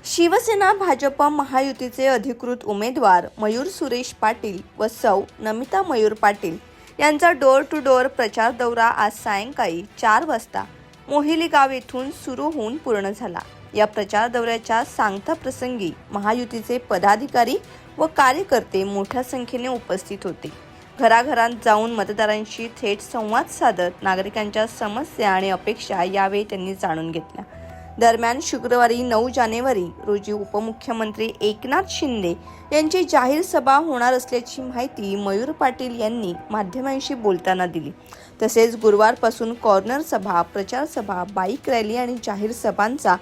शिवसेना भाजप महायुतीचे अधिकृत उमेदवार मयूर सुरेश पाटील व सौ नमिता मयूर पाटील यांचा डोर टू डोर प्रचार दौरा आज सायंकाळी 4 वाजता मोहिली गाव येथून सुरू होऊन पूर्ण झाला। या प्रचार दौऱ्याच्या सांगता प्रसंगी महायुतीचे पदाधिकारी व कार्यकर्ते मोठ्या संख्येने उपस्थित होते। घराघरात जाऊन मतदारांशी थेट संवाद साधत नागरिकांच्या समस्या आणि अपेक्षा यावेळी त्यांनी जाणून घेतल्या। दरम्यान शुक्रवारी 9 जानेवारी रोजी उपमुख्यमंत्री एकनाथ शिंदे यांची जाहीर सभा होणार असल्याची माहिती मयूर पाटील यांनी माध्यमांशी बोलताना दिली। तसेच गुरुवारपासून कॉर्नर सभा, प्रचार सभा, बाईक रॅली आणि जाहीर सभांचा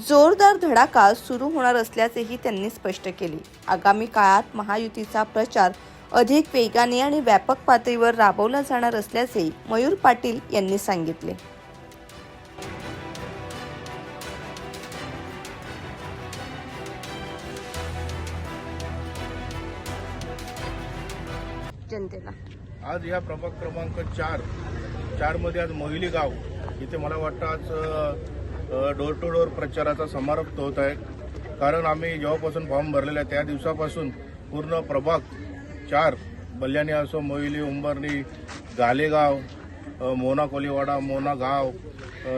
जोरदार धडाका सुरू होणार असल्याचेही त्यांनी स्पष्ट केले। आगामी काळात महायुतीचा प्रचार अधिक वेगाने आणि व्यापक पातळीवर राबवला जाणार असल्याचे मयूर पाटील यांनी सांगितले। जनतेला आज या प्रभाग क्रमांक 4 मध्ये आज मोहिली गाव इथे मला वाटतं आज डोर टू डोर प्रचाराचा समारोप होत आहे। कारण आम्ही जेव्हापासून फॉर्म भरलेला आहे त्या दिवसापासून पूर्ण प्रभाग 4 बल्याणी असो, मोहिली, उंबरणी, गालेगाव, मोना कोलीवाडा, मोना गाव,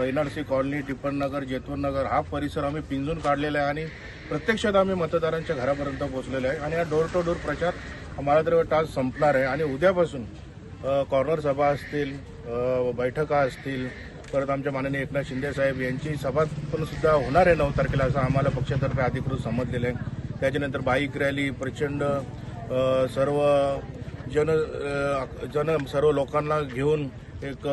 NRC कॉलनी, टिप्पणनगर, जेतवननगर हा परिसर आम्ही पिंजून काढलेला आहे आणि प्रत्यक्षात आम्ही मतदारांच्या घरापर्यंत पोहोचलेलो आहे। आणि हा डोर टू डोर प्रचार मला तरी वाटतं आज संपणार आहे आणि उद्यापासून कॉर्नर सभा असतील, बैठका असतील, परत आमच्या माननीय एकनाथ शिंदे साहेब यांची सभा पण सुद्धा होणार आहे 9 तारखेला असं आम्हाला पक्षातर्फे अधिकृत समजलेलं आहे। त्याच्यानंतर बाईक रॅली, प्रचंड सर्व लोकांना घेऊन एक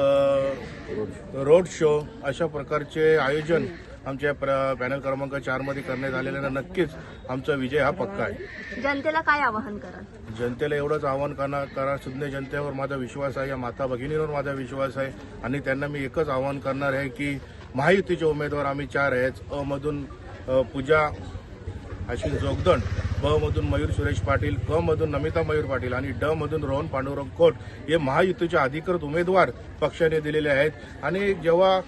रोड शो अशा प्रकारचे आयोजन आमच्या पॅनल क्रमांक 4 मध्ये करण्यात आलेले आहे। नक्कीच आमचा विजय हा पक्का आहे। जनतेला काय आवाहन कराल? जनतेला एवढंच आवाहन करा शुद्ध जनतेवर माझा विश्वास आहे, या माता भगिनींवर माझा विश्वास आहे आणि त्यांना मी एकच आवाहन करणार आहे की महायुतीचे उमेदवार आम्ही 4 आहेत। अ मधून पूजा अश्विन जोगदंड, ब मधून मयूर सुरेश पाटील, क मधून नमिता मयूर पाटील आणि ड मधून रोहन पांडुरंग कोट हे महायुतीचे अधिकृत उमेदवार पक्षाने दिलेले आहेत। आणि जेव्हा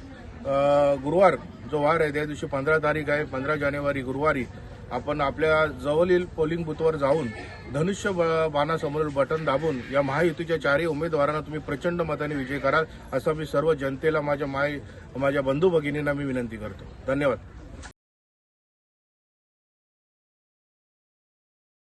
गुरुवार जो वार आहे त्या दिवशी 15 तारीख आहे, 15 जानेवारी गुरुवारी आपण आपल्या जवळील पोलिंग बूथवर जाऊन धनुष्य बाणासमोरील बटन दाबून या महायुतीच्या 4ही उमेदवारांना तुम्ही प्रचंड मताने विजय कराल असं मी सर्व जनतेला, माझ्या बंधू भगिनींना मी विनंती करतो। धन्यवाद।